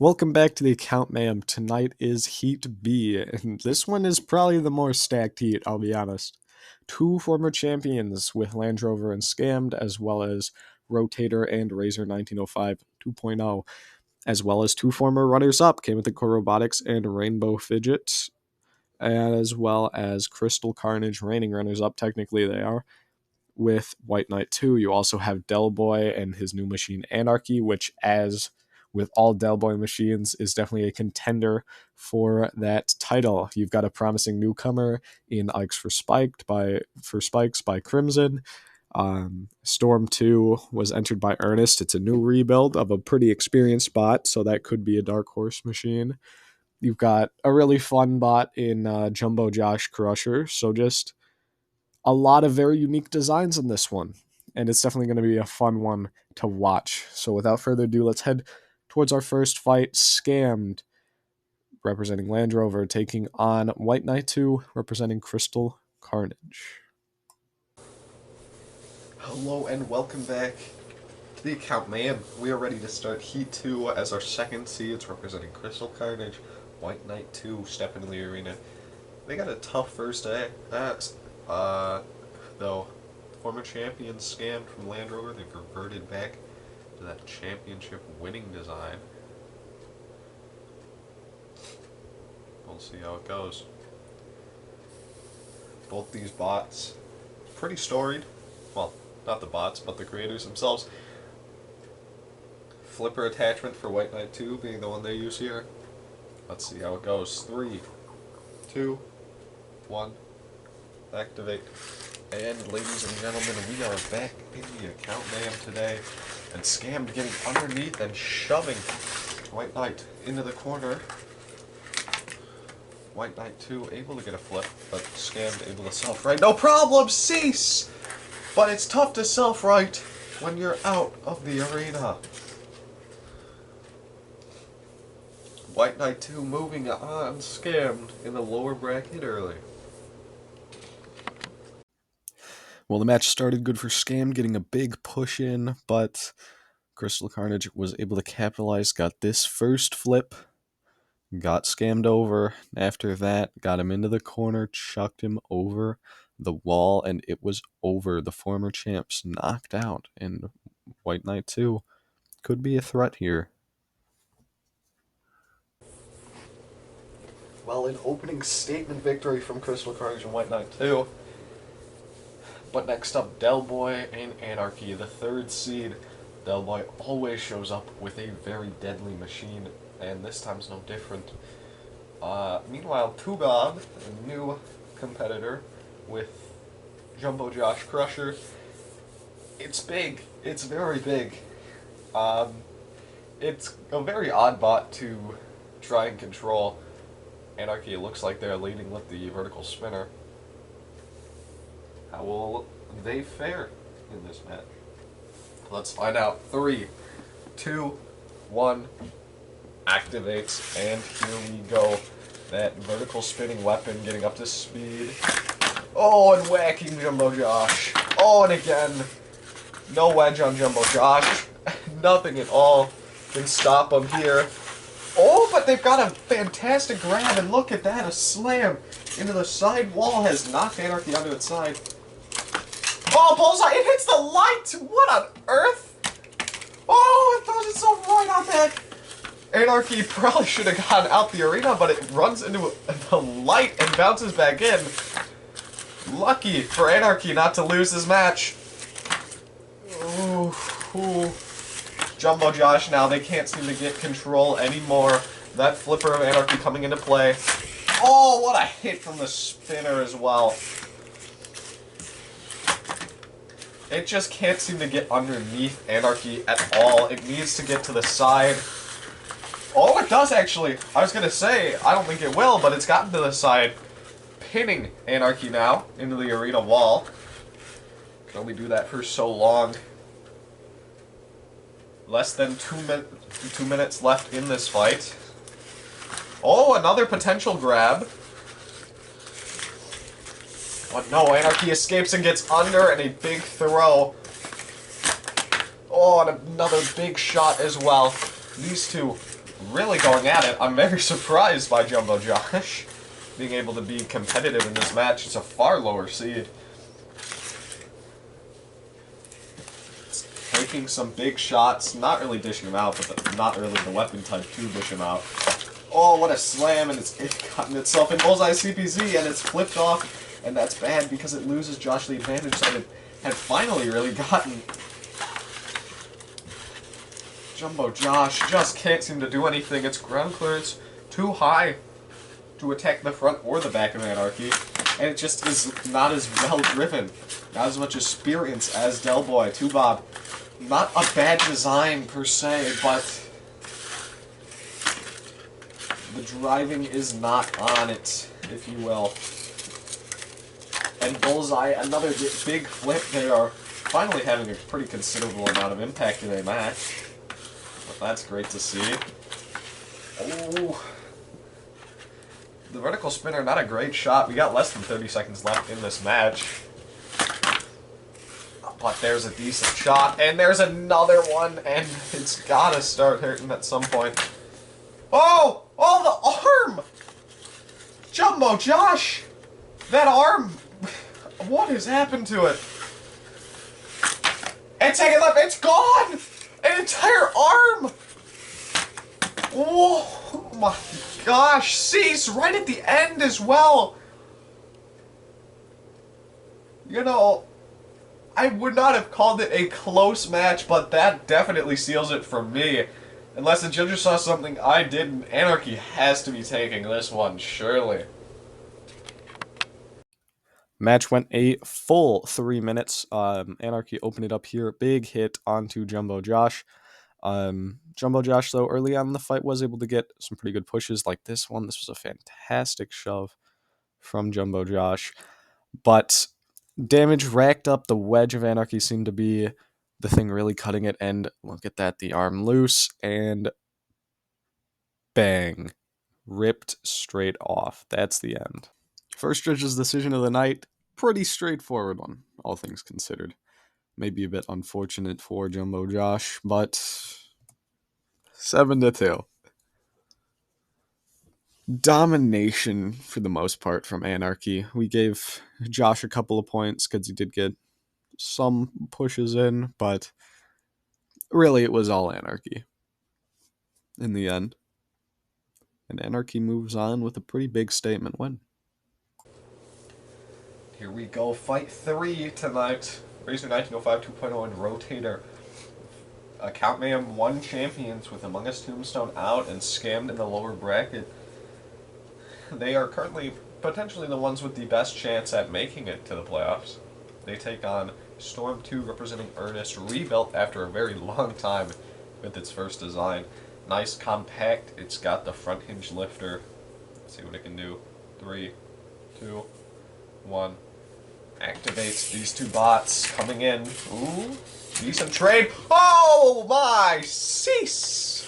Welcome back to the account, Mayhem. Tonight is Heat B, and this one is probably the more stacked heat, I'll be honest. Two former champions with Landrover and Scammed, as well as Rotator and Razer 1905 2.0, as well as two former runners-up, came with the Core Robotics and Rainbow Fidget, as well as Crystal Carnage, reigning runners-up, technically they are. With White Knight 2, you also have Dellboy and his new machine Anarchy, which, as with all Dellboy machines, is definitely a contender for that title. You've got a promising newcomer in Ikes for Spikes by Crimson. Storm 2 was entered by Ernest. It's a new rebuild of a pretty experienced bot, so that could be a dark horse machine. You've got a really fun bot in Jumbo Josh Crusher, so just a lot of very unique designs in this one, and it's definitely going to be a fun one to watch. So without further ado, let's head towards our first fight. Scammed, representing Landrover, taking on White Knight 2, representing Crystal Carnage. Hello and welcome back to the account, man. We are ready to start Heat 2 as our second seeds, representing Crystal Carnage. White Knight 2 step into the arena. They got a tough first day. Though former champions Scammed from Land Rover, they've reverted back to that championship winning design. We'll see how it goes. Both these bots, pretty storied. Well, not the bots, but the creators themselves. Flipper attachment for White Knight 2 being the one they use here. Let's see how it goes. 3, 2, 1. Activate. And ladies and gentlemen, we are back in the account Mayhem today, and Scammed getting underneath and shoving White Knight into the corner. White Knight 2 able to get a flip, but Scammed able to self-right. No problem, cease! But it's tough to self-right when you're out of the arena. White Knight 2 moving on Scammed in the lower bracket early. Well, the match started good for Scammed, getting a big push in, but Crystal Carnage was able to capitalize, got this first flip, got Scammed over. After that, got him into the corner, chucked him over the wall, and it was over. The former champs knocked out, and White Knight 2 could be a threat here. Well, an opening statement victory from Crystal Carnage and White Knight 2. But next up, Dellboy and Anarchy, the third seed. Dellboy always shows up with a very deadly machine, and this time's no different. Meanwhile, Tugod, a new competitor with Jumbo Josh Crusher, it's big. It's very big. It's a very odd bot to try and control. Anarchy looks like they're leading with the vertical spinner. How will they fare in this match? Let's find out. 3, 2, 1, activates, and here we go. That vertical spinning weapon getting up to speed. Oh, and whacking Jumbo Josh. Oh, and again, no wedge on Jumbo Josh. Nothing at all can stop him here. Oh, but they've got a fantastic grab, and look at that, a slam into the side wall has knocked Anarchy onto its side. Oh, bullseye! It hits the light! What on earth? Oh, it throws it so right on that! Anarchy probably should have gotten out the arena, but it runs into the light and bounces back in. Lucky for Anarchy not to lose this match. Ooh. Jumbo Josh now, they can't seem to get control anymore. That flipper of Anarchy coming into play. Oh, what a hit from the spinner as well. It just can't seem to get underneath Anarchy at all. It needs to get to the side. Oh, it does actually. I was going to say, I don't think it will, but it's gotten to the side. Pinning Anarchy now into the arena wall. Can only do that for so long. Less than 2 minutes left in this fight. Oh, another potential grab. But no, Anarchy escapes and gets under, and a big throw. Oh, and another big shot as well. These two really going at it. I'm very surprised by Jumbo Josh being able to be competitive in this match. It's a far lower seed. It's taking some big shots, not really dishing them out, but not really the weapon type to dish them out. Oh, what a slam, and it's gotten itself in Bullseye CPZ, and it's flipped off, and that's bad because it loses Josh the advantage that it had finally really gotten. Jumbo Josh just can't seem to do anything. Its ground clearance too high to attack the front or the back of Anarchy, and it just is not as well driven, not as much experience as Dellboy. 2Bob, not a bad design per se, but the driving is not on it, if you will. And Bullseye, another big flip. They are finally having a pretty considerable amount of impact in a match. But that's great to see. Oh. The vertical spinner, not a great shot. We got less than 30 seconds left in this match. But there's a decent shot, and there's another one, and it's gotta start hurting at some point. Oh! Oh, the arm! Jumbo Josh! That arm! What has happened to it? And take it left, it's gone! An entire arm! Whoa! Oh my gosh! Cease right at the end as well! You know, I would not have called it a close match, but that definitely seals it for me. Unless the judges saw something I didn't, Anarchy has to be taking this one, surely. Match went a full 3 minutes. Anarchy opened it up here. Big hit onto Jumbo Josh. Jumbo Josh, though, early on in the fight was able to get some pretty good pushes like this one. This was a fantastic shove from Jumbo Josh. But damage racked up. The wedge of Anarchy seemed to be the thing really cutting it. And look at that, the arm loose, and bang. Ripped straight off. That's the end. First judge's decision of the night, pretty straightforward one, all things considered. Maybe a bit unfortunate for Jumbo Josh, but 7-2. Domination for the most part from Anarchy. We gave Josh a couple of points because he did get some pushes in, but really it was all Anarchy in the end. And Anarchy moves on with a pretty big statement win. Here we go, fight 3 tonight. Razer 1905 2.0 and Rotator. Account Mayhem 1 champions with Among Us Tombstone out and Scammed in the lower bracket. They are currently potentially the ones with the best chance at making it to the playoffs. They take on Storm 2 representing Ernest, rebuilt after a very long time with its first design. Nice compact, it's got the front hinge lifter. Let's see what it can do. 3, 2, 1. Activates these 2 bots coming in. Ooh, decent trade. Oh my, cease!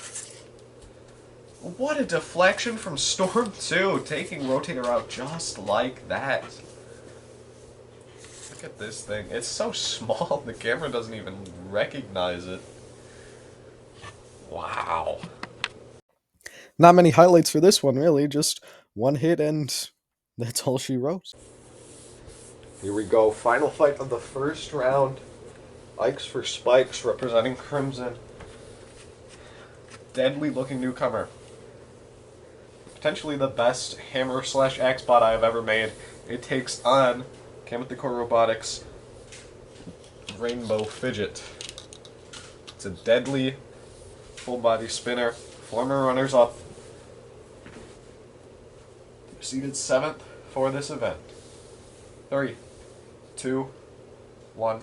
What a deflection from Storm 2, taking Rotator out just like that. Look at this thing. It's so small, the camera doesn't even recognize it. Wow. Not many highlights for this one, really. Just one hit, and that's all she wrote. Here we go. Final fight of the first round. Ikes for Spikes representing Crimson. Deadly looking newcomer. Potentially the best hammer/axe bot I have ever made. It takes on Chemothicore Robotics Rainbow Fidget. It's a deadly full body spinner. Former runners up. Seeded 7th for this event. 3, 2, 1.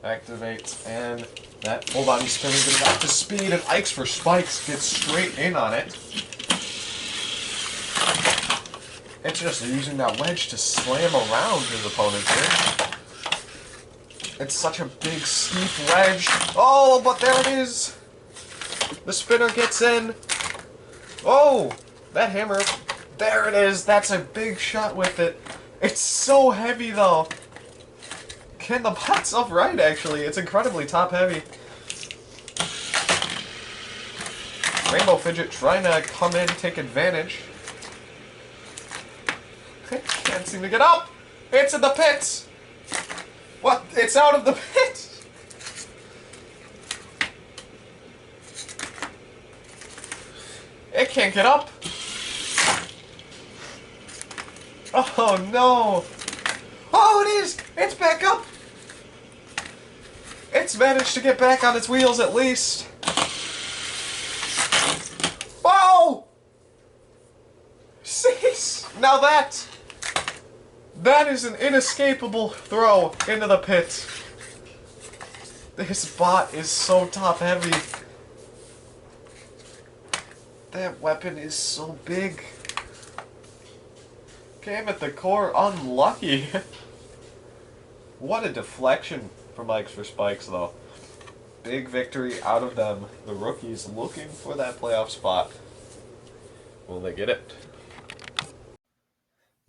Activates, and that full body spinner is up to speed, and Ikes for Spikes gets straight in on it. It's just using that wedge to slam around his opponent here. It's such a big, steep wedge. Oh, but there it is. The spinner gets in. Oh, that hammer. There it is. That's a big shot with it. It's so heavy, though. Can the bot's upright, actually. It's incredibly top-heavy. Rainbow Fidget trying to come in, take advantage. Can't seem to get up. It's in the pits. What? It's out of the pit. It can't get up. Oh no. Oh, it is. It's back up. It's managed to get back on its wheels at least. Oh! Cease! Now that is an inescapable throw into the pit. This bot is so top heavy. That weapon is so big. Came at the core unlucky. What a deflection from Ikes for Spikes though. Big victory out of them. The rookies looking for that playoff spot. Will they get it?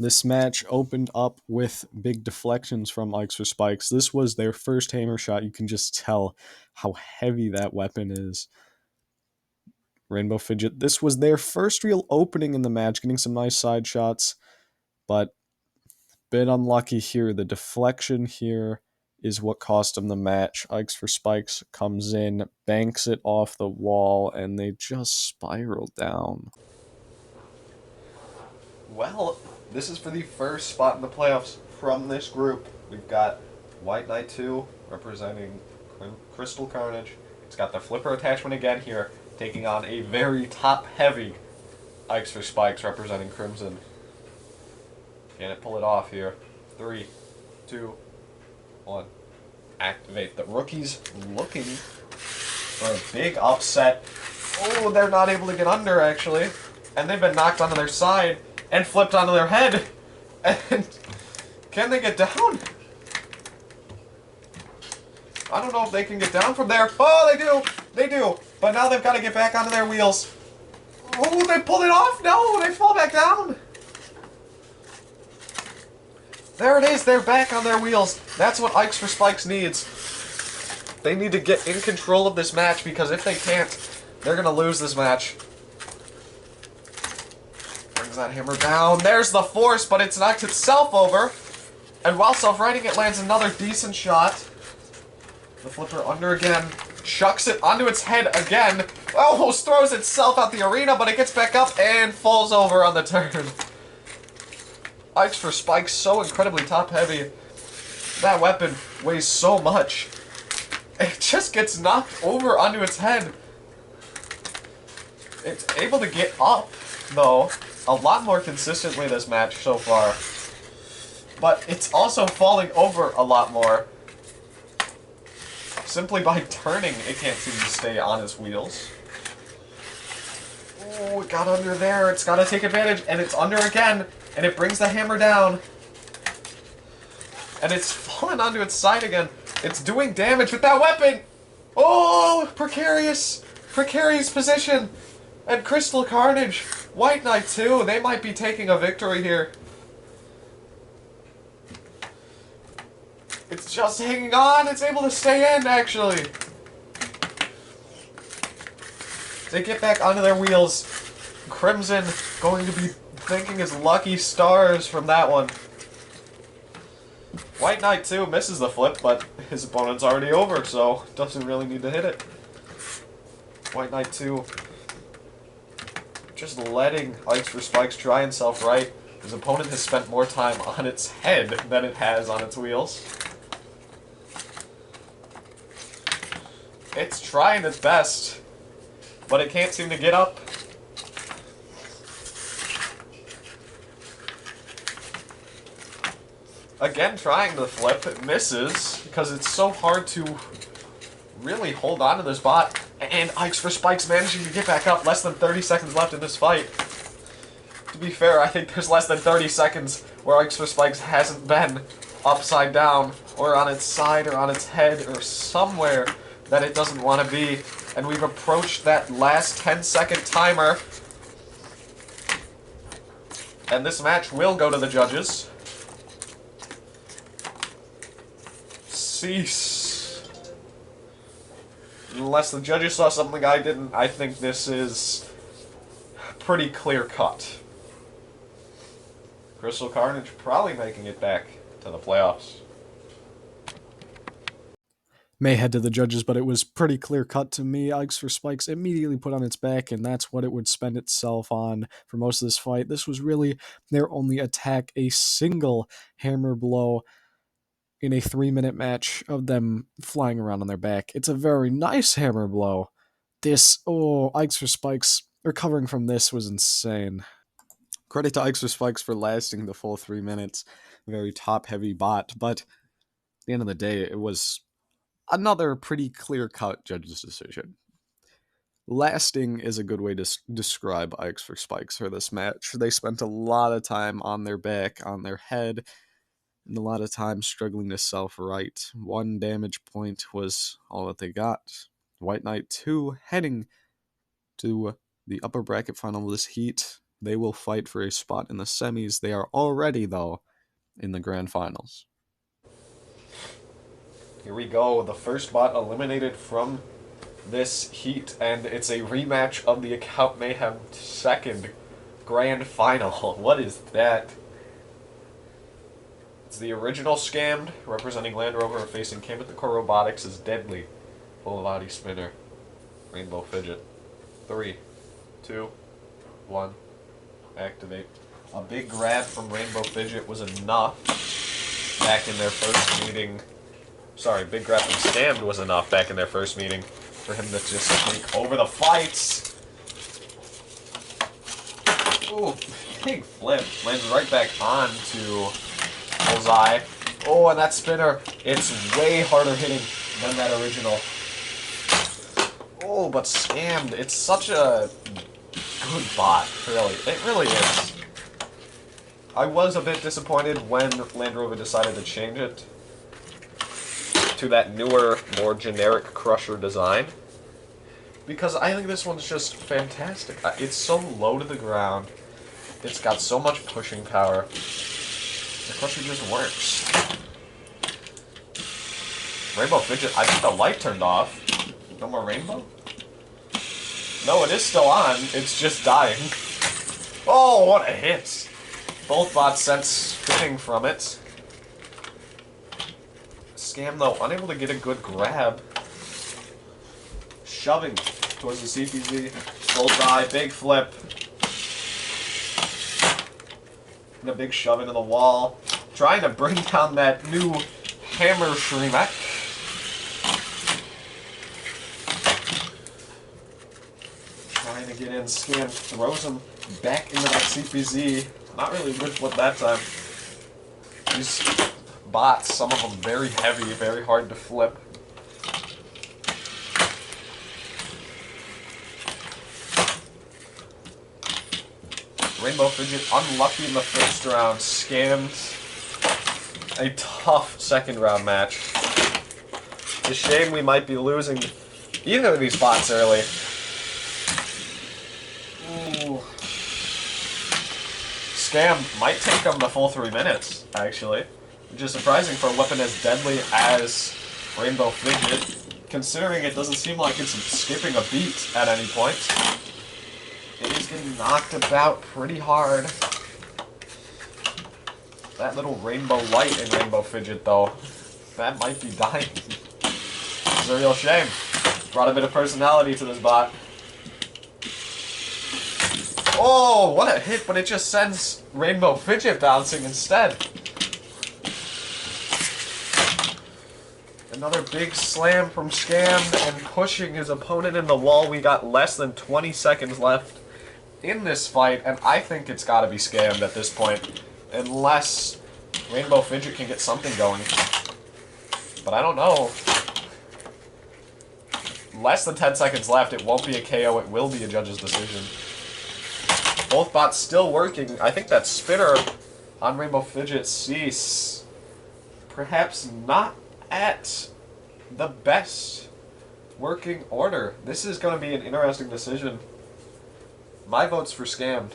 This match opened up with big deflections from Ikes for Spikes. This was their first hammer shot. You can just tell how heavy that weapon is. Rainbow Fidget, this was their first real opening in the match, getting some nice side shots, but a bit unlucky here. The deflection here is what cost them the match. Ikes for Spikes comes in, banks it off the wall, and they just spiral down. Well, this is for the first spot in the playoffs from this group. We've got White Knight 2 representing Crystal Carnage. It's got the flipper attachment again here, taking on a very top-heavy Ikes for Spikes representing Crimson. Can it pull it off here? 3, 2, 1. Activate. The rookies looking for a big upset. Oh, they're not able to get under, actually. And they've been knocked onto their side and flipped onto their head. And can they get down? I don't know if they can get down from there. Oh, they do. They do. But now they've got to get back onto their wheels. Oh, they pulled it off. No, they fall back down. There it is. They're back on their wheels. That's what Ikes for Spikes needs. They need to get in control of this match because if they can't, they're going to lose this match. Brings that hammer down. There's the force, but it's knocked itself over. And while self-righting, it lands another decent shot. The flipper under again. Chucks it onto its head again. Almost throws itself out the arena, but it gets back up and falls over on the turn. Ikes for Spikes, so incredibly top-heavy. That weapon weighs so much. It just gets knocked over onto its head. It's able to get up, though, a lot more consistently this match so far. But it's also falling over a lot more. Simply by turning, it can't seem to stay on its wheels. Oh, it got under there. It's got to take advantage, and it's under again. And it brings the hammer down. And it's fallen onto its side again. It's doing damage with that weapon. Oh, precarious position. And Crystal Carnage, White Knight 2, they might be taking a victory here. It's just hanging on. It's able to stay in, actually. They get back onto their wheels. Crimson going to be thanking his lucky stars from that one. White Knight 2 misses the flip, but his opponent's already over, so doesn't really need to hit it. White Knight 2 just letting Ikes for Spikes try and self-right. His opponent has spent more time on its head than it has on its wheels. It's trying its best, but it can't seem to get up. Again, trying the flip, it misses, because it's so hard to really hold on to this bot. And Ikes for Spikes managing to get back up. Less than 30 seconds left in this fight. To be fair, I think there's less than 30 seconds where Ikes for Spikes hasn't been upside down, or on its side, or on its head, or somewhere that it doesn't want to be. And we've approached that last 10-second timer. And this match will go to the judges. Cease. Unless the judges saw something I didn't, I think this is pretty clear cut. Crystal Carnage probably making it back to the playoffs. May head to the judges, but it was pretty clear cut to me. Ikes for Spikes immediately put on its back, and that's what it would spend itself on for most of this fight. This was really their only attack, a single hammer blow in a 3-minute match of them flying around on their back. It's a very nice hammer blow. Ikes for Spikes recovering from this was insane. Credit to Ikes for Spikes for lasting the full 3 minutes. Very top heavy bot, but at the end of the day, it was another pretty clear-cut judge's decision. Lasting is a good way to describe Ikes for Spikes for this match. They spent a lot of time on their back, on their head, and a lot of time struggling to self-right. 1 damage point was all that they got. White Knight 2 heading to the upper bracket final of this heat. They will fight for a spot in the semis. They are already, though, in the grand finals. Here we go. The first bot eliminated from this heat, and it's a rematch of the Account Mayhem second grand final. What is that? It's the original Scammed, representing Landrover, facing Cam at the Core Robotics as Deadly. Full body spinner. Rainbow Fidget. 3, 2, 1. Activate. A big grab from Rainbow Fidget was enough back in their first meeting. Sorry, big grab from Scammed was enough back in their first meeting for him to just take over the fights. Ooh, big flip. Lands right back onto Bullseye. Oh, and that spinner, it's way harder hitting than that original. Oh, but Scammed, it's such a good bot, really. It really is. I was a bit disappointed when Landrover decided to change it to that newer, more generic Crusher design, because I think this one's just fantastic. It's so low to the ground. It's got so much pushing power. The Crusher just works. Rainbow Fidget, I think the light turned off. No more rainbow? No, it is still on. It's just dying. Oh, what a hit! Both bots sent spinning from it. Scam, though, unable to get a good grab. Shoving towards the CPZ. Bullseye, big flip. And a big shove into the wall. Trying to bring down that new hammer Shreemek. Trying to get in. Scam throws him back into that CPZ. Not really good flip that time. These bots, some of them very heavy, very hard to flip. Rainbow Fidget unlucky in the first round, Scammed a tough second round match. It's a shame we might be losing either of these bots early. Ooh. Scammed might take them the full 3 minutes, actually. Which is surprising for a weapon as deadly as Rainbow Fidget, considering it doesn't seem like it's skipping a beat at any point. It is getting knocked about pretty hard. That little rainbow light in Rainbow Fidget, though, that might be dying. It's a real shame. Brought a bit of personality to this bot. Oh, what a hit, but it just sends Rainbow Fidget bouncing instead. Another big slam from Scammed and pushing his opponent in the wall. We got less than 20 seconds left in this fight, and I think it's got to be Scammed at this point, unless Rainbow Fidget can get something going. But I don't know. Less than 10 seconds left. It won't be a KO. It will be a judge's decision. Both bots still working. I think that spinner on Rainbow Fidget cease. Perhaps not at the best working order. This is going to be an interesting decision. My vote's for Scammed.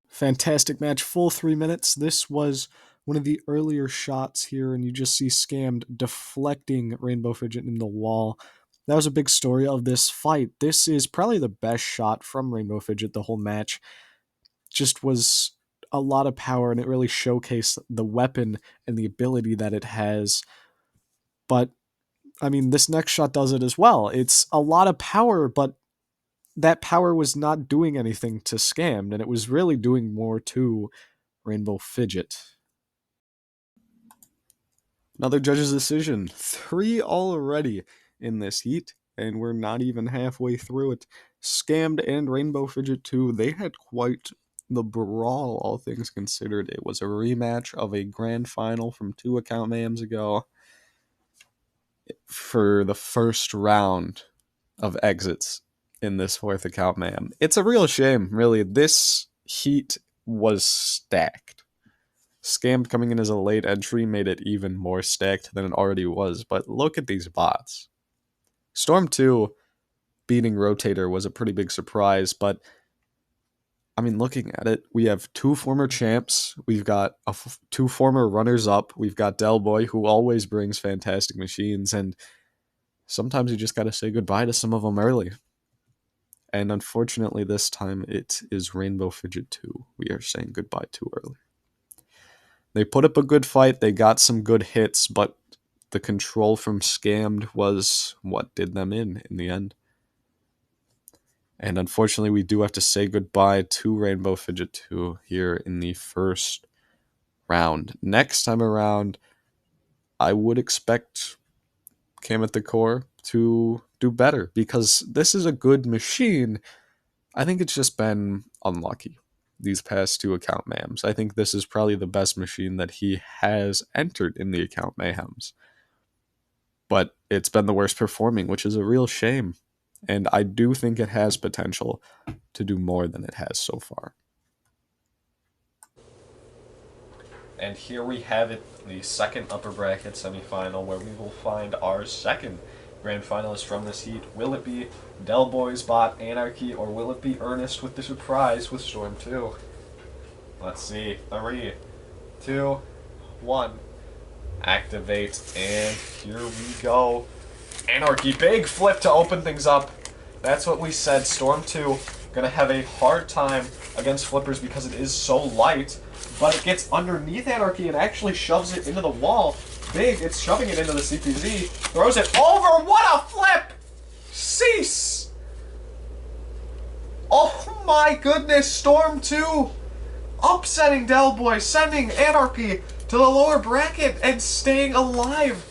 Fantastic match, full 3 minutes. This was one of the earlier shots here, and you just see Scammed deflecting Rainbow Fidget in the wall. That was a big story of this fight. This is probably the best shot from Rainbow Fidget the whole match. Just was a lot of power, and it really showcased the weapon and the ability that it has. But, I mean, this next shot does it as well. It's a lot of power, but that power was not doing anything to Scammed, and it was really doing more to Rainbow Fidget. Another judge's decision. 3 already in this heat, and we're not even halfway through it. Scammed and Rainbow Fidget 2, they had quite the brawl, all things considered. It was a rematch of a grand final from 2 account mayhems ago for the first round of exits in this 4th account mayhem. It's a real shame, really. This heat was stacked. Scammed coming in as a late entry made it even more stacked than it already was, but look at these bots. Storm 2 beating Rotator was a pretty big surprise, but I mean, looking at it, we have 2 former champs, we've got 2 former runners-up, we've got Dellboy, who always brings fantastic machines, and sometimes you just gotta say goodbye to some of them early. And unfortunately, this time it is Rainbow Fidget 2 we are saying goodbye to early. They put up a good fight, they got some good hits, but the control from Scammed was what did them in the end. And unfortunately, we do have to say goodbye to Rainbow Fidget 2 here in the first round. Next time around, I would expect Cam at the Core to do better, because this is a good machine. I think it's just been unlucky these past 2 account mayhems. I think this is probably the best machine that he has entered in the account mayhems. But it's been the worst performing, which is a real shame. And I do think it has potential to do more than it has so far. And here we have it, the second upper bracket semifinal, where we will find our second grand finalist from this heat. Will it be Dellboy's bot Anarchy, or will it be Ernest with the surprise with Storm 2? Let's see. 3, 2, 1. Activate, and here we go. Anarchy, big flip to open things up. That's what we said. Storm 2 gonna have a hard time against flippers because it is so light, but it gets underneath Anarchy and actually shoves it into the wall. Big, it's shoving it into the CPZ, throws it over. What a flip! Cease! Oh my goodness, Storm 2 upsetting Dellboy, sending Anarchy to the lower bracket and staying alive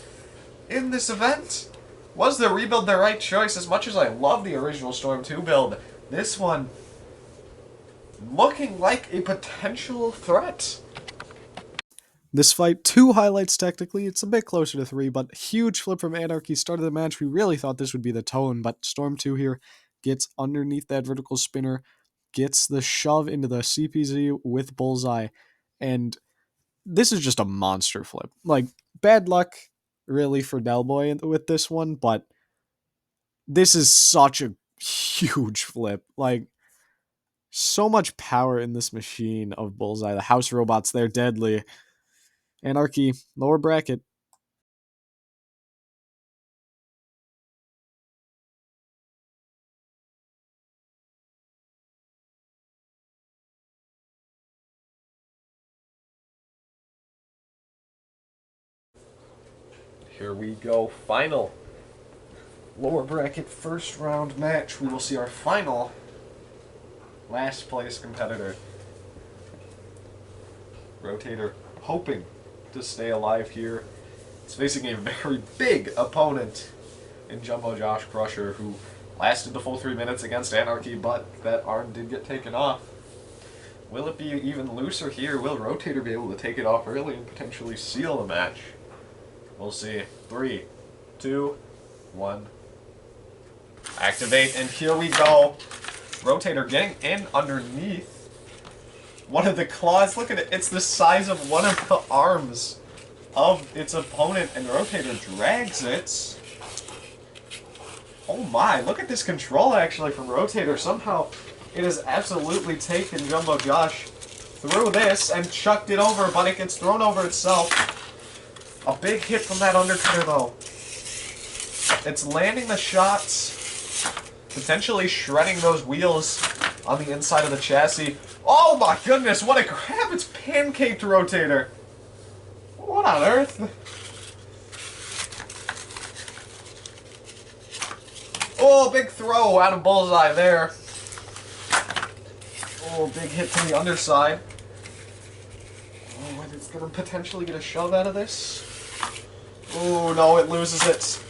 in this event. Was the rebuild the right choice? As much as I love the original Storm 2 build, this one looking like a potential threat. This fight, 2 highlights technically. It's a bit closer to 3, but huge flip from Anarchy. Started the match. We really thought this would be the tone, but Storm 2 here gets underneath that vertical spinner, gets the shove into the CPZ with Bullseye, and this is just a monster flip. Like, bad luck, really, for Dellboy with this one, but this is such a huge flip. Like, so much power in this machine of Bullseye. The house robots, they're deadly. Anarchy, lower bracket. Here we go, final lower bracket first round match. We will see our final last place competitor. Rotator hoping to stay alive here. It's facing a very big opponent in Jumbo Josh Crusher, who lasted the full 3 minutes against Anarchy, but that arm did get taken off. Will it be even looser here? Will Rotator be able to take it off early and potentially seal the match? We'll see. 3, 2, 1. Activate, and here we go. Rotator getting in underneath one of the claws. Look at it. It's the size of one of the arms of its opponent, and Rotator drags it. Oh my, look at this control actually from Rotator. Somehow it has absolutely taken Jumbo Josh threw this and chucked it over, but it gets thrown over itself. A big hit from that undercutter, though. It's landing the shots, potentially shredding those wheels on the inside of the chassis. Oh my goodness, what a grab! It's pancaked Rotator. What on earth? Oh, big throw out of bullseye there. Oh, big hit from the underside. Oh, and it's going to potentially get a shove out of this. Oh, no, it loses it.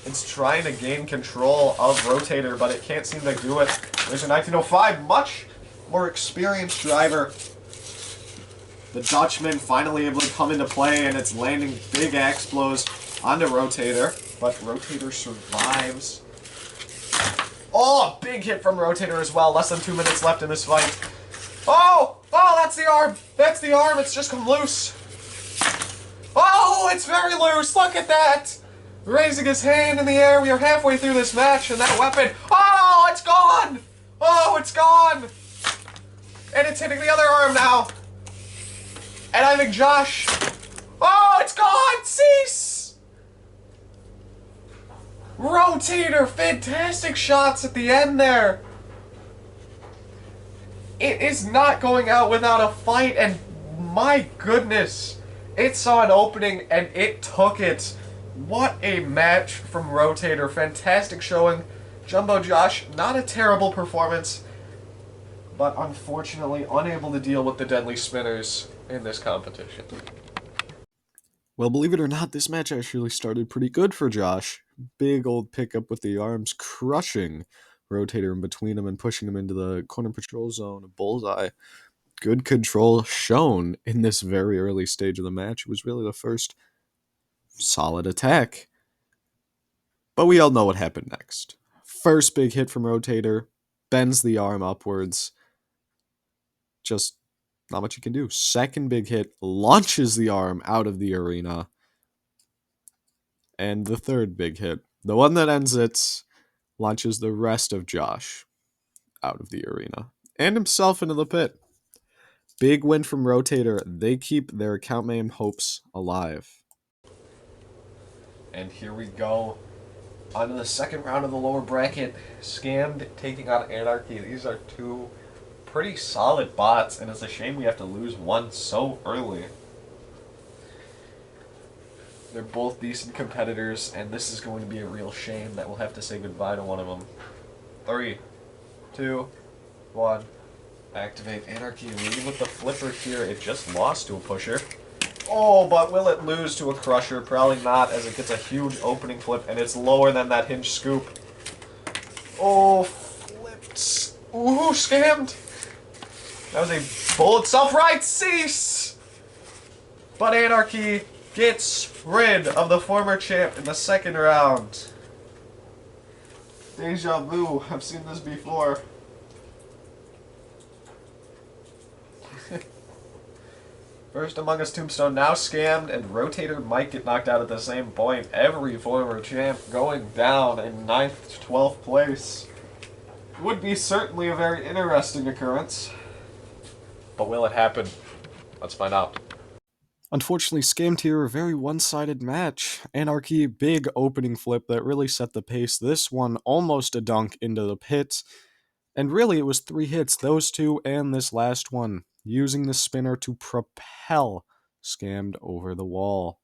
It's trying to gain control of Rotator, but it can't seem to do it. There's a 1905, much more experienced driver. The Dutchman finally able to come into play, and it's landing big axe blows onto Rotator, but Rotator survives. Oh, a big hit from Rotator as well. Less than 2 minutes left in this fight. Oh! Oh, that's the arm! That's the arm! It's just come loose. Oh, it's very loose! Look at that! Raising his hand in the air. We are halfway through this match, and that weapon... Oh, it's gone! Oh, it's gone! And it's hitting the other arm now. And I think Josh... Oh, it's gone! Cease! Rotator, fantastic shots at the end there. It is not going out without a fight, and my goodness, it saw an opening and it took it. What a match from Rotator. Fantastic showing. Jumbo Josh, not a terrible performance, but unfortunately unable to deal with the deadly spinners in this competition. Well, believe it or not, this match actually started pretty good for Josh. Big old pickup with the arms, crushing Rotator in between him and pushing him into the corner patrol zone. A bullseye. Good control shown in this very early stage of the match. It was really the first solid attack. But we all know what happened next. First big hit from Rotator, bends the arm upwards. Just not much you can do. Second big hit, launches the arm out of the arena. And the third big hit, the one that ends it, launches the rest of Josh out of the arena. And himself into the pit. Big win from Rotator. They keep their account Mayhem hopes alive. And here we go. On to the second round of the lower bracket. Scammed taking on Anarchy. These are two pretty solid bots, and it's a shame we have to lose one so early. They're both decent competitors, and this is going to be a real shame that we'll have to say goodbye to one of them. 3, 2, 1. Activate Anarchy. Leading with the flipper here. It just lost to a pusher. Oh, but will it lose to a crusher? Probably not, as it gets a huge opening flip, and it's lower than that hinge scoop. Oh, flipped. Ooh, scammed. That was a bullet self-right. Cease! But Anarchy gets rid of the former champ in the second round. Deja vu. I've seen this before. First Among Us Tombstone now scammed, and Rotator might get knocked out at the same point. Every former champ going down in 9th to 12th place. Would be certainly a very interesting occurrence. But will it happen? Let's find out. Unfortunately, scammed here, a very one-sided match. Anarchy, big opening flip that really set the pace. This one, almost a dunk into the pit. And really, it was 3 hits, those two and this last one, using the spinner to propel Scammed over the wall.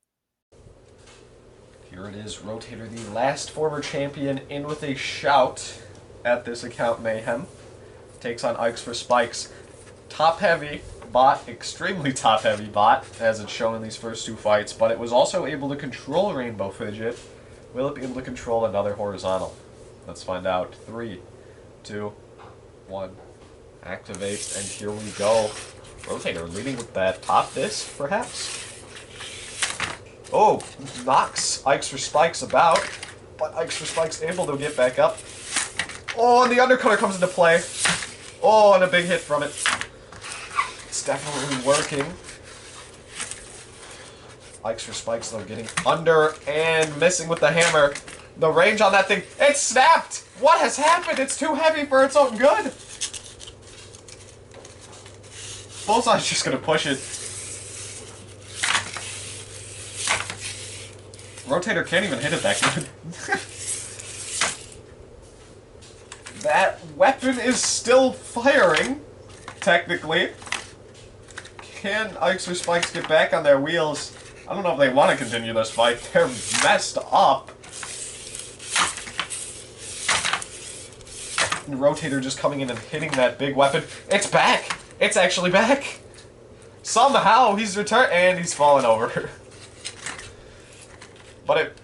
Here it is, Rotator, the last former champion, in with a shout at this account Mayhem. Takes on Ikes for Spikes. Top-heavy bot, extremely top-heavy bot, as it's shown in these first 2 fights, but it was also able to control Rainbow Fidget. Will it be able to control another horizontal? Let's find out. 3, 2, 1. Activate, and here we go. Rotator leading with that top disc, perhaps? Oh, knocks Ikes for Spikes about, but Ikes for Spikes able to get back up. Oh, and the undercutter comes into play. Oh, and a big hit from it. It's definitely working. Ikes for Spikes, though, getting under and missing with the hammer. The range on that thing, it snapped! What has happened? It's too heavy for its own good! Bullseye's just gonna push it. Rotator can't even hit it that good. That weapon is still firing, technically. Can Ikes or Spikes get back on their wheels? I don't know if they want to continue this fight. They're messed up. And Rotator just coming in and hitting that big weapon. It's back! It's actually back! Somehow he's returned, and he's fallen over. But it...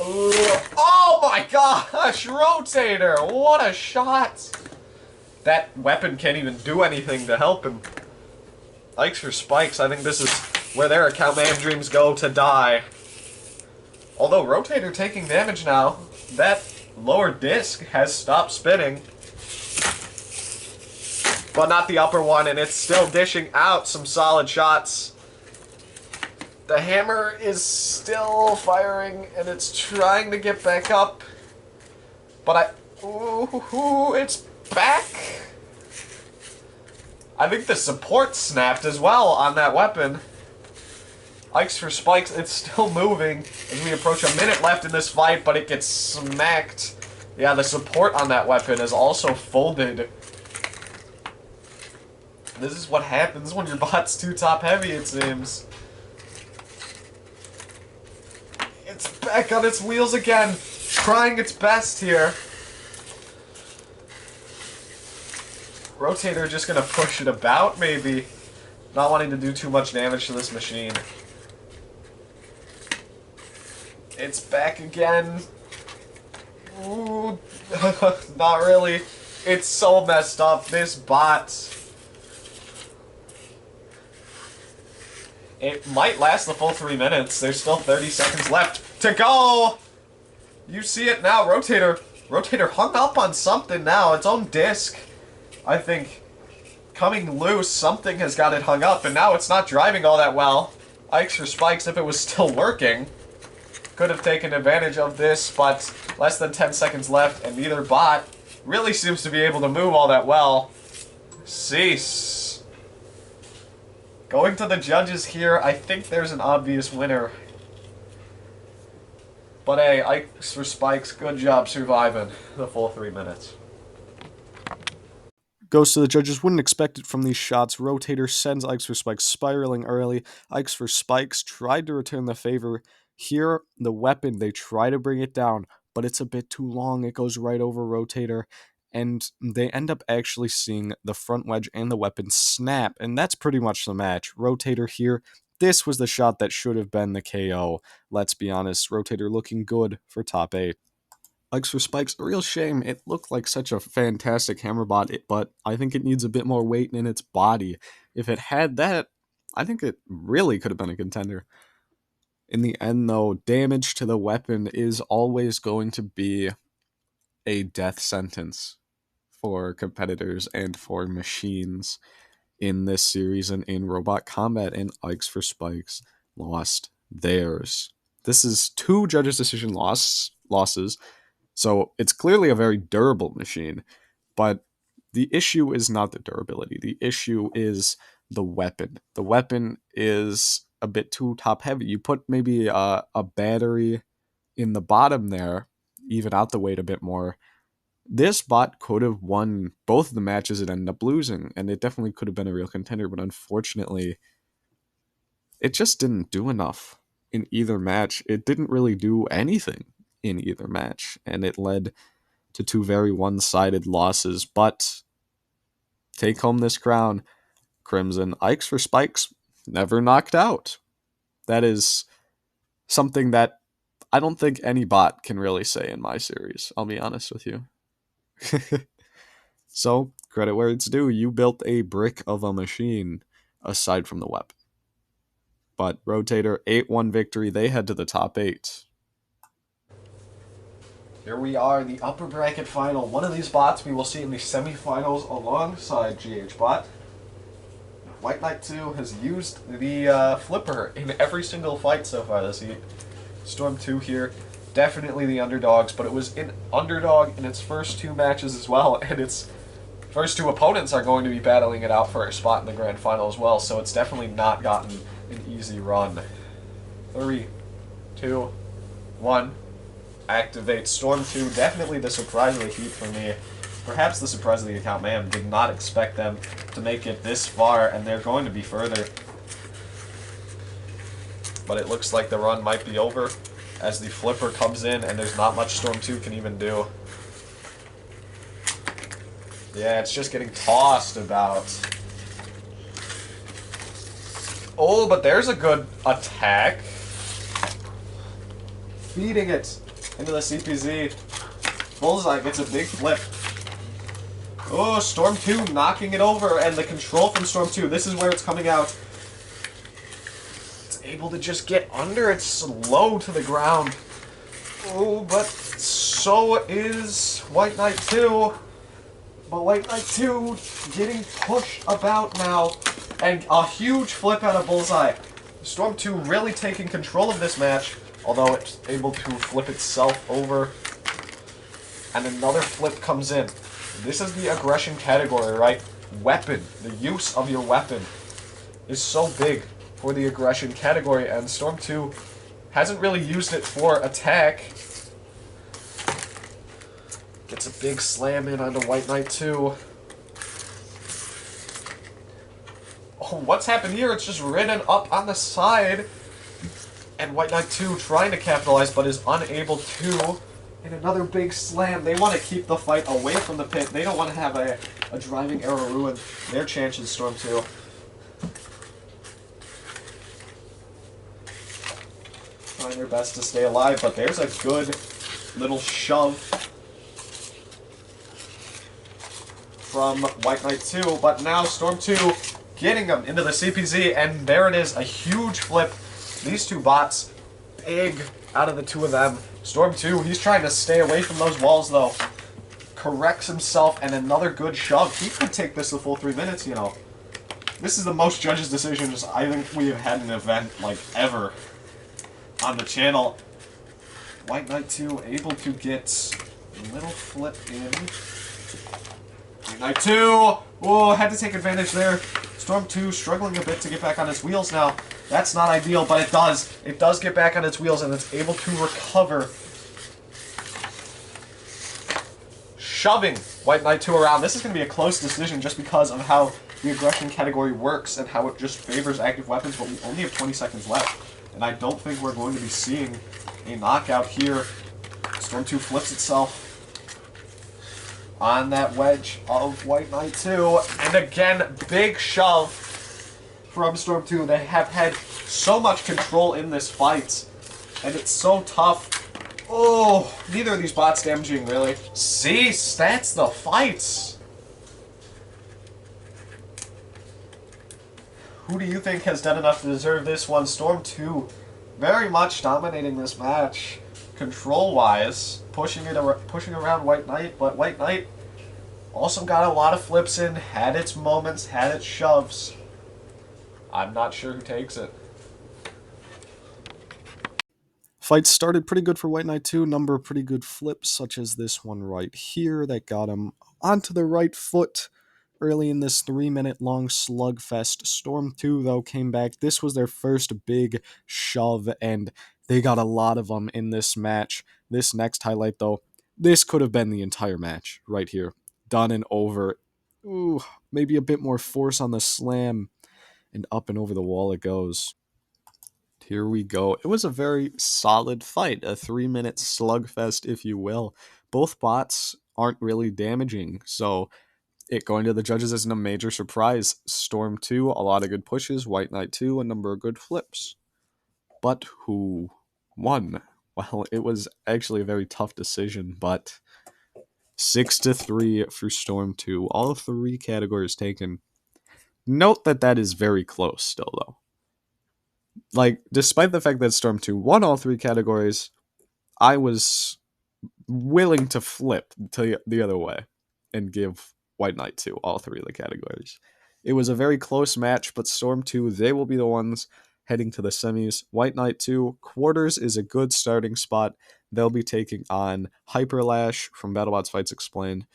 Oh my gosh! Rotator! What a shot! That weapon can't even do anything to help him. Ikes or Spikes, I think this is where their account man dreams go to die. Although Rotator taking damage now, that lower disc has stopped spinning. But not the upper one, and it's still dishing out some solid shots. The hammer is still firing, and it's trying to get back up. But ooh, it's back! I think the support snapped as well on that weapon. Ikes for Spikes, it's still moving as we approach a minute left in this fight, but it gets smacked. Yeah, the support on that weapon is also folded. This is what happens when your bot's too top heavy, it seems. It's back on its wheels again, trying its best here. Rotator just gonna push it about, maybe. Not wanting to do too much damage to this machine. It's back again. Ooh, not really. It's so messed up. This bot. It might last the full 3 minutes. There's still 30 seconds left to go. You see it now. Rotator hung up on something now. Its own disc. I think coming loose, something has got it hung up, and now it's not driving all that well. Ikes or Spikes, if it was still working, could have taken advantage of this, but less than 10 seconds left, and neither bot really seems to be able to move all that well. Cease. Going to the judges here, I think there's an obvious winner. But hey, Ikes or Spikes, good job surviving the full 3 minutes. Goes to the judges. Wouldn't expect it from these shots. Rotator sends Ikes for Spikes spiraling early. Ikes for Spikes tried to return the favor. Here, the weapon, they try to bring it down, but it's a bit too long. It goes right over Rotator, and they end up actually seeing the front wedge and the weapon snap, and that's pretty much the match. Rotator here, this was the shot that should have been the KO. Let's be honest, Rotator looking good for top 8. Ikes for Spikes, a real shame. It looked like such a fantastic hammer bot, but I think it needs a bit more weight in its body. If it had that, I think it really could have been a contender. In the end, though, damage to the weapon is always going to be a death sentence for competitors and for machines in this series and in robot combat, and Ikes for Spikes lost theirs. This is 2 judges' decision losses. So it's clearly a very durable machine, but the issue is not the durability. The issue is the weapon. The weapon is a bit too top heavy. You put maybe a battery in the bottom there, even out the weight a bit more. This bot could have won both of the matches it ended up losing, and it definitely could have been a real contender, but unfortunately, it just didn't do enough in either match. It didn't really do anything in either match, and it led to 2 very one-sided losses. But take home this crown, Crimson. Ikes for Spikes, never knocked out. That is something that I don't think any bot can really say in my series, I'll be honest with you. So, credit where it's due, you built a brick of a machine, aside from the weapon. But Rotator, 8-1 victory, they head to the top 8. Here we are, the upper bracket final. One of these bots we will see in the semifinals alongside GHBot. White Knight 2 has used the flipper in every single fight so far this year. Storm 2 here, definitely the underdogs, but it was an underdog in its first 2 matches as well, and it's first two opponents are going to be battling it out for a spot in the grand final as well, so it's definitely not gotten an easy run. 3, 2, 1. Activate Storm 2. Definitely the surprise of the heat for me. Perhaps the surprise of the account. Mayhem did not expect them to make it this far, and they're going to be further. But it looks like the run might be over as the flipper comes in, and there's not much Storm 2 can even do. Yeah, it's just getting tossed about. Oh, but there's a good attack. Feeding it into the CPZ. Bullseye gets a big flip. Oh, Storm 2 knocking it over, and the control from Storm 2. This is where it's coming out. It's able to just get under it slow to the ground. Oh, but so is White Knight 2. But White Knight 2 getting pushed about now. And a huge flip out of Bullseye. Storm 2 really taking control of this match, although it's able to flip itself over. And another flip comes in. This is the aggression category, right? Weapon. The use of your weapon is so big for the aggression category, and Storm 2 hasn't really used it for attack. Gets a big slam in onto White Knight 2. Oh, what's happened here? It's just ridden up on the side. And White Knight 2 trying to capitalize, but is unable to. And another big slam. They want to keep the fight away from the pit. They don't want to have a driving error ruin their chances, Storm 2. Trying their best to stay alive, but there's a good little shove from White Knight 2. But now Storm 2 getting him into the CPZ, and there it is, a huge flip. These two bots, big out of the two of them. Storm 2, he's trying to stay away from those walls, though. Corrects himself, and another good shove. He could take this the full 3 minutes, you know. This is the most judges' decisions I think we have had an event, like, ever on the channel. White Knight 2 able to get a little flip in. White Knight 2! Oh, had to take advantage there. Storm 2 struggling a bit to get back on its wheels now. That's not ideal, but it does. It does get back on its wheels, and it's able to recover. Shoving White Knight 2 around. This is going to be a close decision just because of how the aggression category works and how it just favors active weapons, but we only have 20 seconds left. And I don't think we're going to be seeing a knockout here. Storm 2 flips itself on that wedge of White Knight 2. And again, big shove from Storm 2. They have had so much control in this fight, and it's so tough. Oh, neither of these bots damaging, really. See, that's the fights. Who do you think has done enough to deserve this one? Storm 2 very much dominating this match, control-wise, pushing around White Knight, but White Knight also got a lot of flips in, had its moments, had its shoves. I'm not sure who takes it. Fight started pretty good for White Knight 2. Number of pretty good flips, such as this one right here that got him onto the right foot early in this 3-minute long slugfest. Storm 2, though, came back. This was their first big shove, and they got a lot of them in this match. This next highlight, though, this could have been the entire match right here. Done and over. Ooh, maybe a bit more force on the slam, and up and over the wall it goes. Here we go. It was a very solid fight, a 3-minute slugfest, if you will. Both bots aren't really damaging, so it going to the judges isn't a major surprise. Storm 2, a lot of good pushes. White Knight 2, a number of good flips. But who won? Well, it was actually a very tough decision, but 6-3 for Storm 2. All 3 categories taken. Note that is very close still, though. Like, despite the fact that Storm 2 won all 3 categories, I was willing to flip to the other way and give White Knight 2 all 3 of the categories. It was a very close match, but Storm 2, they will be the ones heading to the semis. White Knight 2, quarters is a good starting spot. They'll be taking on Hyperlash from BattleBots Fights Explained.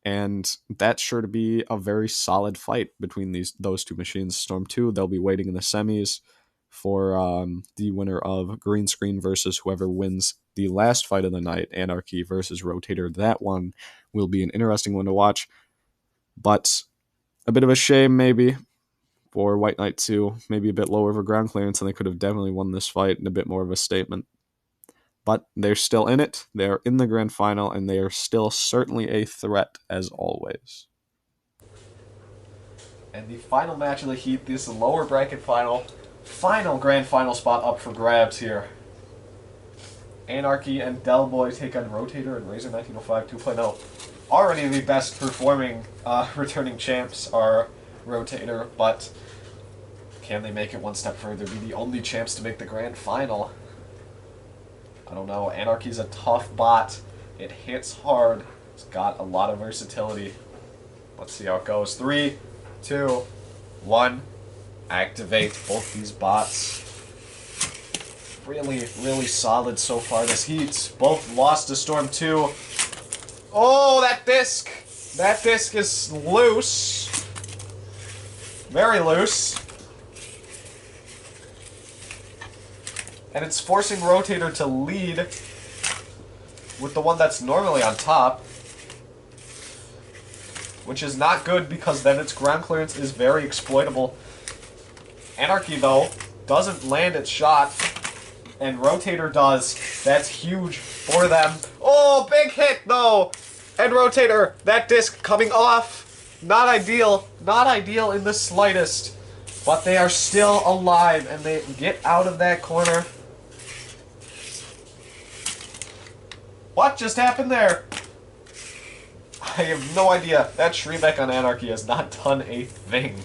And that's sure to be a very solid fight between those two machines. Storm 2, they'll be waiting in the semis for the winner of Green Screen versus whoever wins the last fight of the night, Anarchy versus Rotator. That one will be an interesting one to watch, but a bit of a shame maybe for White Knight 2. Maybe a bit lower for ground clearance, and they could have definitely won this fight and a bit more of a statement. But they're still in it. They're in the grand final, and they are still certainly a threat as always. And the final match of the heat, this lower bracket final grand final spot up for grabs here. Anarchy and Dellboy take on Rotator and Razer 1905 2.0. Already the best performing returning champs are Rotator, but can they make it one step further? Be the only champs to make the grand final? I don't know. Anarchy's a tough bot. It hits hard. It's got a lot of versatility. Let's see how it goes. 3, 2, 1. Activate both these bots. Really, really solid so far this heat. Both lost to Storm 2. Oh, that disc! That disc is loose. Very loose. And it's forcing Rotator to lead with the one that's normally on top. Which is not good because then its ground clearance is very exploitable. Anarchy, though, doesn't land its shot. And Rotator does. That's huge for them. Oh, big hit, though! And Rotator, that disc coming off. Not ideal. Not ideal in the slightest. But they are still alive, and they get out of that corner. What just happened there? I have no idea. That Shreemek on Anarchy has not done a thing.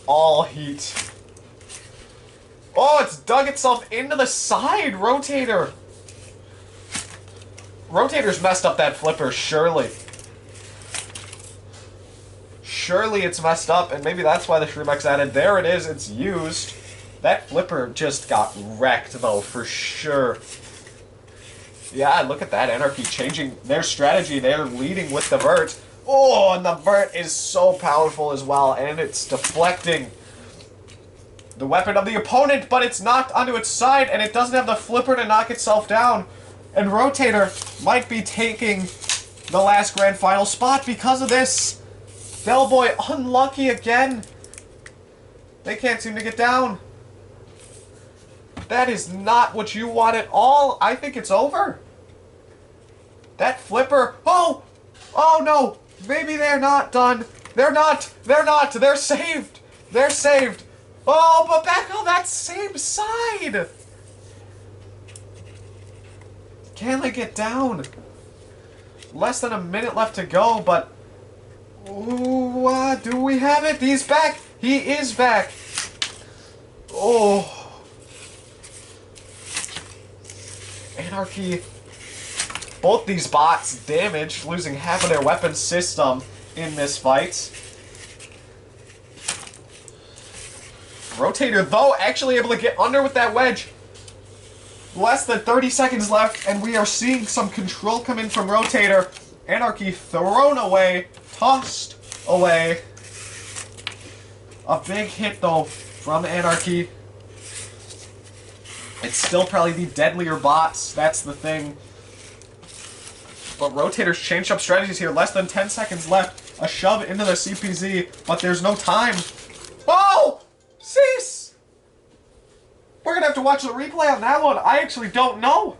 All heat. Oh, it's dug itself into the side, Rotator. Rotator's messed up that flipper, surely. Surely it's messed up, and maybe that's why the Shreemek's added. There it is, it's used. That flipper just got wrecked, though, for sure. Yeah, look at that. Anarchy changing their strategy. They're leading with the vert. Oh, and the vert is so powerful as well, and it's deflecting the weapon of the opponent, but it's knocked onto its side, and it doesn't have the flipper to knock itself down. And Rotator might be taking the last grand final spot because of this. Dellboy unlucky again. They can't seem to get down. That is not what you want at all. I think it's over. That flipper. Oh! Oh no! Maybe they're not done. They're not. They're not. They're saved. They're saved. Oh, but back on that same side. Can they get down? Less than a minute left to go, but... Ooh, do we have it? He's back. He is back. Oh... Anarchy. Both these bots damaged, losing half of their weapon system in this fight. Rotator, though, actually able to get under with that wedge. Less than 30 seconds left, and we are seeing some control come in from Rotator. Anarchy thrown away, tossed away. A big hit, though, from Anarchy. It's still probably the deadlier bots, that's the thing. But Rotator's changed up strategies here. Less than 10 seconds left. A shove into the CPZ, but there's no time. Oh! Cease! We're gonna have to watch the replay on that one. I actually don't know.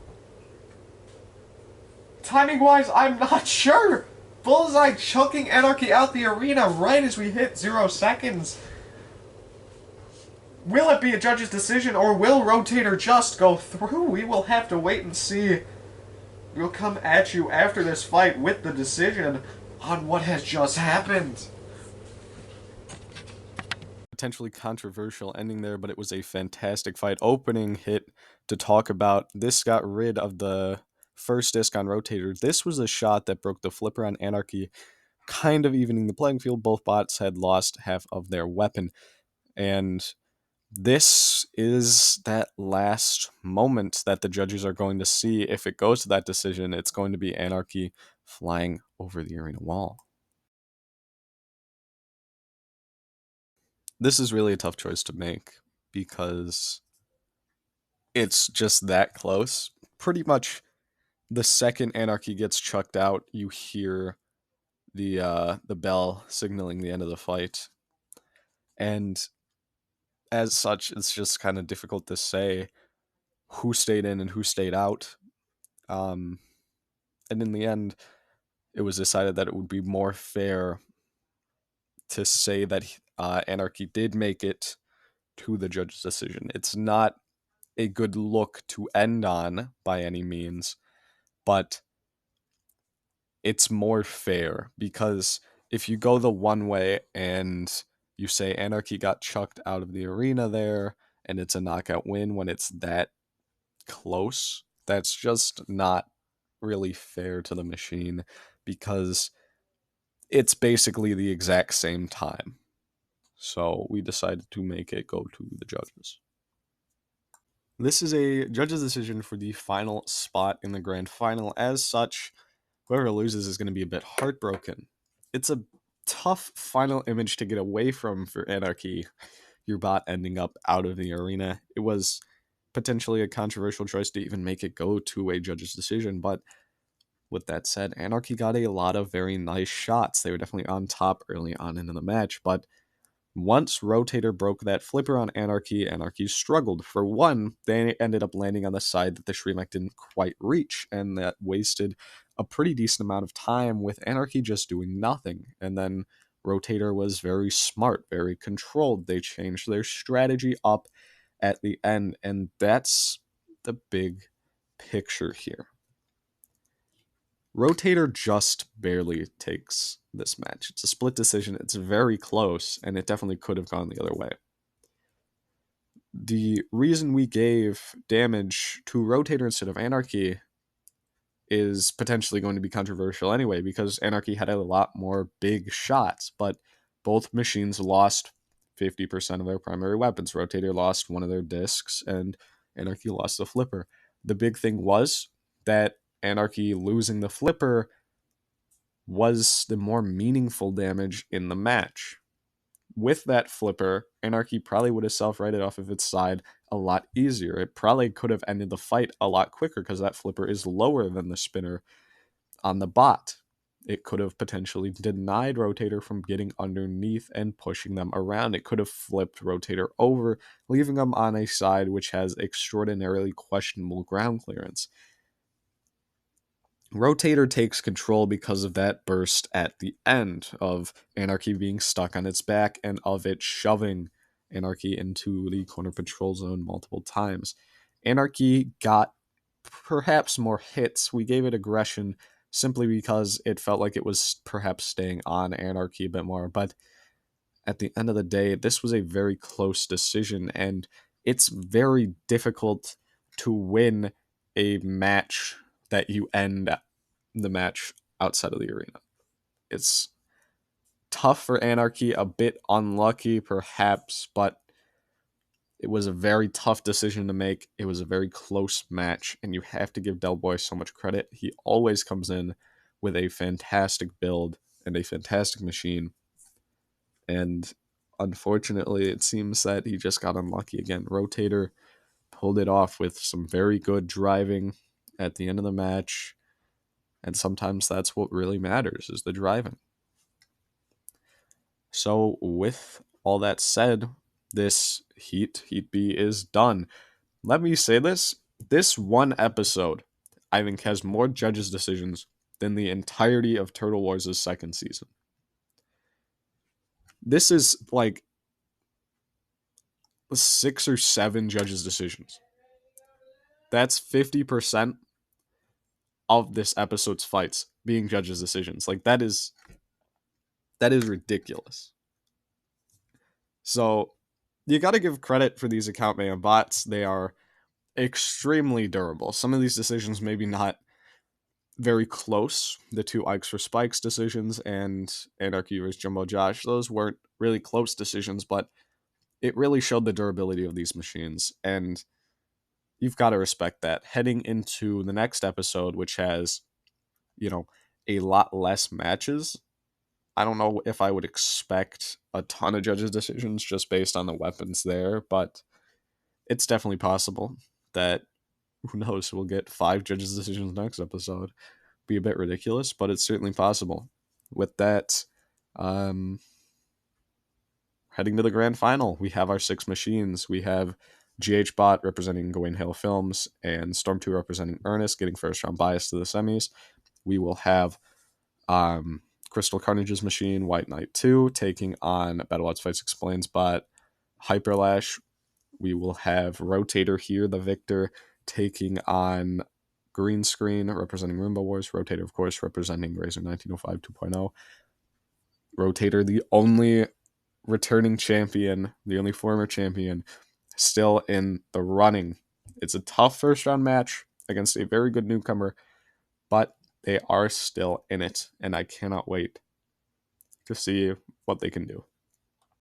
Timing-wise, I'm not sure. Bullseye choking Anarchy out the arena right as we hit 0 seconds. Will it be a judge's decision, or will Rotator just go through? We will have to wait and see. We'll come at you after this fight with the decision on what has just happened. Potentially controversial ending there, but it was a fantastic fight. Opening hit to talk about. This got rid of the first disc on Rotator. This was a shot that broke the flipper on Anarchy, kind of evening the playing field. Both bots had lost half of their weapon, and this is that last moment that the judges are going to see. If it goes to that decision, it's going to be Anarchy flying over the arena wall. This is really a tough choice to make because it's just that close. Pretty much the second Anarchy gets chucked out, you hear the bell signaling the end of the fight. And as such, it's just kind of difficult to say who stayed in and who stayed out. Um, and in the end, it was decided that it would be more fair to say that Anarchy did make it to the judge's decision. It's not a good look to end on by any means, but it's more fair because if you go the one way and you say Anarchy got chucked out of the arena there and it's a knockout win when it's that close, that's just not really fair to the machine because it's basically the exact same time. So we decided to make it go to the judges. This is a judge's decision for the final spot in the grand final. As such, whoever loses is going to be a bit heartbroken. It's a tough final image to get away from for Anarchy, your bot ending up out of the arena. It was potentially a controversial choice to even make it go to a judge's decision, but with that said, Anarchy got a lot of very nice shots. They were definitely on top early on into the match, but once Rotator broke that flipper on Anarchy, Anarchy struggled. For one, they ended up landing on the side that the Shremek didn't quite reach, and that wasted a pretty decent amount of time with Anarchy just doing nothing. And then Rotator was very smart, very controlled. They changed their strategy up at the end, and that's the big picture here. Rotator just barely takes this match. It's a split decision. It's very close, and it definitely could have gone the other way. The reason we gave damage to Rotator instead of Anarchy is potentially going to be controversial anyway, because Anarchy had a lot more big shots, but both machines lost 50% of their primary weapons. Rotator lost one of their discs, and Anarchy lost the flipper. The big thing was that Anarchy losing the flipper was the more meaningful damage in the match. With that flipper, Anarchy probably would have self-righted off of its side a lot easier. It probably could have ended the fight a lot quicker because that flipper is lower than the spinner on the bot. It could have potentially denied Rotator from getting underneath and pushing them around. It could have flipped Rotator over, leaving them on a side which has extraordinarily questionable ground clearance. Rotator takes control because of that burst at the end of Anarchy being stuck on its back and of it shoving Anarchy into the corner patrol zone multiple times. Anarchy got perhaps more hits. We gave it aggression simply because it felt like it was perhaps staying on Anarchy a bit more. But at the end of the day, this was a very close decision, and it's very difficult to win a match that you end the match outside of the arena. It's tough for Anarchy, a bit unlucky perhaps, but it was a very tough decision to make. It was a very close match, and you have to give Dellboy so much credit. He always comes in with a fantastic build and a fantastic machine, and unfortunately, it seems that he just got unlucky again. Rotator pulled it off with some very good driving at the end of the match, and sometimes that's what really matters, is the driving. So with all that said, this Heat B is done. Let me say this one episode, I think, has more judges' decisions than the entirety of Turtle Wars' second season. This is like 6 or 7 judges' decisions. That's 50% of this episode's fights being judges' decisions. Like that is ridiculous. So you got to give credit for these account mayhem bots. They are extremely durable. Some of these decisions maybe not very close. The two Ikes for Spikes decisions and Anarchy vs Jumbo Josh, those weren't really close decisions, but it really showed the durability of these machines, and you've got to respect that. Heading into the next episode, which has, you know, a lot less matches, I don't know if I would expect a ton of judges' decisions just based on the weapons there, but it's definitely possible that, who knows, we'll get 5 judges' decisions next episode. Be a bit ridiculous, but it's certainly possible. With that, um, heading to the grand final, we have our 6 machines. We have GH Bot representing Gawain Hale Films and Storm 2 representing Ernest, getting first round bias to the semis. We will have Crystal Carnage's machine, White Knight 2, taking on BattleBots Fights Explains Bot, Hyperlash. We will have Rotator here, the victor, taking on Green Screen, representing Roomba Wars. Rotator, of course, representing Razer 1905 2.0. Rotator, the only returning champion, the only former champion, still in the running. It's a tough first round match against a very good newcomer, but they are still in it, and I cannot wait to see what they can do.